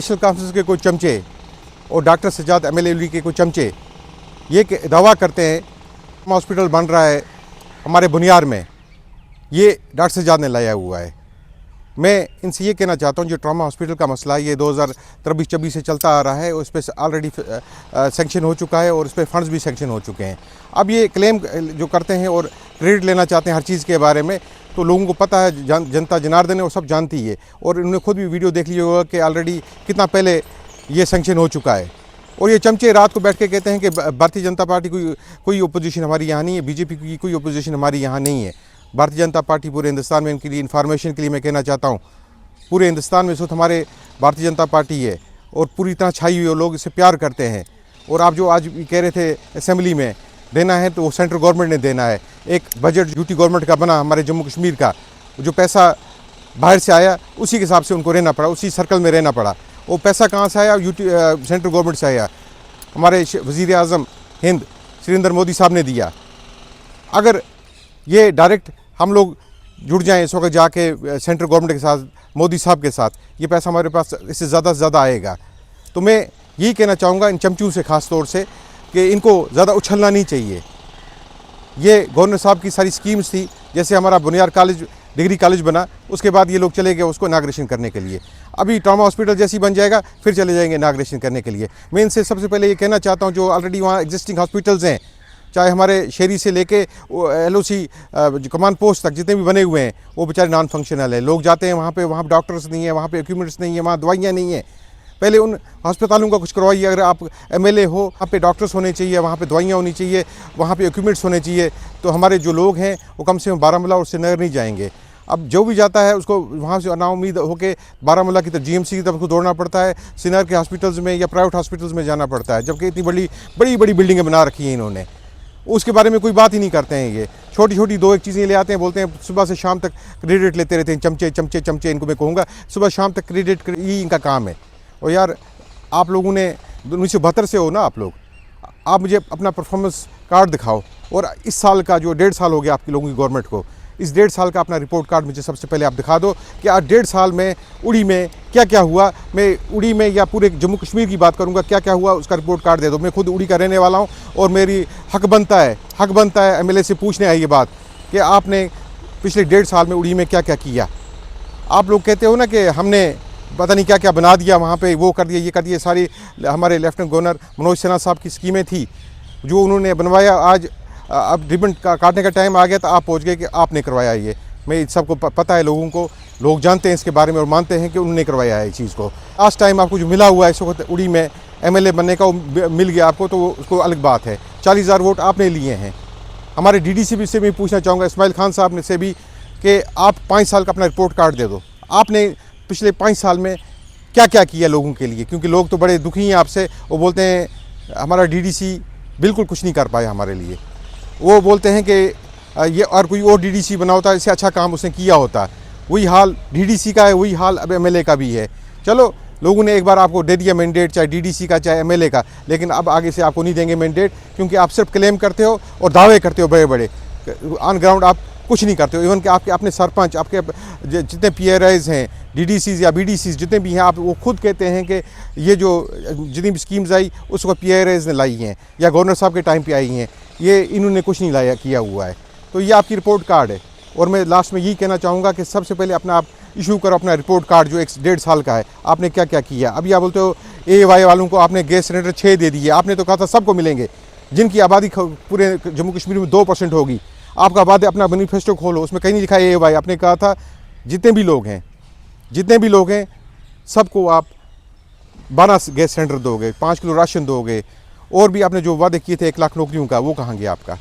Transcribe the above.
Special council के कोई चमचे और डॉक्टर सज्जाद एमएलए के कोई चमचे ये दावा करते हैं हॉस्पिटल बन रहा है हमारे बुनियाद में, ये डॉक्टर सज्जाद ने लाया हुआ है। मैं इनसे ये कहना चाहता हूँ जो ट्रॉमा हॉस्पिटल का मसला ये 2023-24 से चलता आ रहा है, उस पर ऑलरेडी सेंक्शन हो चुका है और उस पर फंड्स भी सेंक्शन हो चुके हैं। अब ये क्लेम जो करते हैं और क्रेडिट लेना चाहते हैं हर चीज़ के बारे में, तो लोगों को पता है, जनता जनार्दन है वो सब जानती है और उन्होंने खुद भी वीडियो देख लिया होगा कि ऑलरेडी कितना पहले ये सेंक्शन हो चुका है। और ये चमचे रात को बैठ के कहते हैं कि भारतीय जनता पार्टी कोई ओपोजिशन हमारी यहाँ नहीं है, बीजेपी की कोई ओपोजिशन हमारी यहाँ नहीं है। भारतीय जनता पार्टी पूरे हिंदुस्तान में, इनके लिए इन्फॉर्मेशन के लिए मैं कहना चाहता हूँ, पूरे हिंदुस्तान में सिर्फ हमारे भारतीय जनता पार्टी है और पूरी तरह छाई हुई, लोग इससे प्यार करते हैं। और आप जो आज भी कह रहे थे असेंबली में देना है, तो वो सेंट्रल गवर्नमेंट ने देना है। एक बजट यूटी गवर्नमेंट का बना हमारे जम्मू कश्मीर का, जो पैसा बाहर से आया उसी के हिसाब से उनको रहना पड़ा, उसी सर्कल में रहना पड़ा। वो पैसा कहाँ से आया? सेंट्रल गवर्नमेंट से आया, हमारे वज़ीर आज़म हिंद नरेंद्र मोदी साहब ने दिया। अगर ये डायरेक्ट हम लोग जुड़ जाएं इस वक्त जाके सेंट्रल गवर्नमेंट के साथ, मोदी साहब के साथ, ये पैसा हमारे पास इससे ज़्यादा से ज़्यादा आएगा। तो मैं यही कहना चाहूँगा इन चमचों से ख़ास तौर से कि इनको ज़्यादा उछलना नहीं चाहिए। ये गवर्नर साहब की सारी स्कीम्स थी, जैसे हमारा बुनियाद कॉलेज डिग्री कॉलेज बना, उसके बाद ये लोग चले गए उसको इनाग्रेशन करने के लिए। अभी ट्रॉमा हॉस्पिटल जैसी बन जाएगा फिर चले जाएंगे इनाग्रेशन करने के लिए। मैं इनसे सबसे पहले ये कहना चाहता हूँ जो ऑलरेडी वहाँ एग्जिस्टिंग हॉस्पिटल्स हैं, चाहे हमारे शहरी से लेके LOC जो कमांड पोस्ट तक जितने भी बने हुए हैं, वो बेचारे नॉन फंक्शनल है। लोग जाते हैं वहाँ पे डॉक्टर्स नहीं है, वहाँ पे इक्विपमेंट्स नहीं है, वहाँ दवाइयाँ नहीं है। पहले उन अस्पतालों का कुछ करवाइए। अगर आप MLA हो, वहाँ पे डॉक्टर्स होने चाहिए, वहाँ पे दवाइयाँ होनी चाहिए, वहाँ पे इक्विपमेंट्स होने चाहिए, तो हमारे जो लोग हैं वो कम से कम बारामूला और श्रीनगर नहीं जाएंगे। अब जो भी जाता है उसको वहाँ से नाउम्मीद होकर बारामूला की तरफ, GMC की तरफ उसको दौड़ना पड़ता है, श्रीनगर के हॉस्पिटल्स में या प्राइवेट हॉस्पिटल्स में जाना पड़ता है, जबकि इतनी बड़ी बड़ी बिल्डिंगें बना रखी हैं इन्होंने। उसके बारे में कोई बात ही नहीं करते हैं। ये छोटी छोटी दो एक चीज़ें ले आते हैं, बोलते हैं सुबह से शाम तक क्रेडिट लेते रहते हैं। चमचे चमचे चमचे, इनको मैं कहूँगा सुबह शाम तक क्रेडिट, यही इनका काम है। और यार आप लोगों ने 1972 से हो ना आप लोग, आप मुझे अपना परफॉर्मेंस कार्ड दिखाओ। और इस साल का जो 1.5 साल हो गया आपकी लोगों की गवर्नमेंट को, इस 1.5 साल का अपना रिपोर्ट कार्ड मुझे सबसे पहले आप दिखा दो कि आज 1.5 साल में उड़ी में क्या क्या हुआ। मैं उड़ी में या पूरे जम्मू कश्मीर की बात करूंगा, क्या क्या हुआ उसका रिपोर्ट कार्ड दे दो। मैं खुद उड़ी का रहने वाला हूं और मेरी हक बनता है MLA से पूछने आई ये बात कि आपने पिछले 1.5 साल में उड़ी में क्या क्या किया। आप लोग कहते हो ना कि हमने पता नहीं क्या क्या बना दिया, वहाँ पर वो कर दिया, ये कर दिया। सारी हमारे लेफ्टिनेंट गवर्नर मनोज सिन्हा साहब की स्कीमें थी जो उन्होंने बनवाया। आज अब रिबन काटने का टाइम आ गया तो आप पहुंच गए कि आपने करवाया ये। मैं सबको पता है, लोगों को, लोग जानते हैं इसके बारे में और मानते हैं कि उन्होंने करवाया है इस चीज़ को। लास्ट टाइम आपको जो मिला हुआ है इस वक्त उड़ी में MLA बनने का, वो मिल गया आपको, तो उसको अलग बात है। 40,000 वोट आपने लिए हैं। हमारे DDC से भी पूछना चाहूँगा, इस्माइल खान साहब ने से भी, कि आप 5 साल का अपना रिपोर्ट कार्ड दे दो। आपने पिछले 5 साल में क्या क्या किया लोगों के लिए, क्योंकि लोग तो बड़े दुखी हैं आपसे। वो बोलते हैं हमारा DDC बिल्कुल कुछ नहीं कर पाया हमारे लिए। वो बोलते हैं कि ये और कोई और DDC बना होता, इससे अच्छा काम उसने किया होता। वही हाल DDC का है, वही हाल अब MLA का भी है। चलो, लोगों ने एक बार आपको दे दिया मैंडेट, चाहे DDC का चाहे MLA का, लेकिन अब आगे से आपको नहीं देंगे मैंडेट, क्योंकि आप सिर्फ क्लेम करते हो और दावे करते हो बड़े बड़े। ऑन ग्राउंड आप कुछ नहीं करते हो। इवन कि आपके अपने सरपंच, आपके जितने PRIs हैं, DDCs या BDCs जितने भी हैं, आप वो खुद कहते हैं कि ये जो जितनी भी स्कीम्स आई उसको PRIs ने लाई हैं या गवर्नर साहब के टाइम पे आई हैं, ये इन्होंने कुछ नहीं लाया किया हुआ है। तो ये आपकी रिपोर्ट कार्ड है। और मैं लास्ट में यही कहना चाहूँगा कि सबसे पहले अपना आप इशू करो अपना रिपोर्ट कार्ड जो 1.5 साल का है, आपने क्या क्या किया। अभी आप बोलते हो AY वालों को आपने गैस सिलेंडर 6 दे दिए, आपने तो कहा था सबको मिलेंगे, जिनकी आबादी पूरे जम्मू कश्मीर में 2% होगी। आपका वादे अपना मैनिफेस्टो खोलो, उसमें कहीं नहीं लिखा है AY। आपने कहा था जितने भी लोग हैं सबको आप 12 गैस सिलेंडर दोगे, 5 किलो राशन दोगे, और भी आपने जो वादे किए थे 1 लाख नौकरियों का, वो कहाँ गया आपका।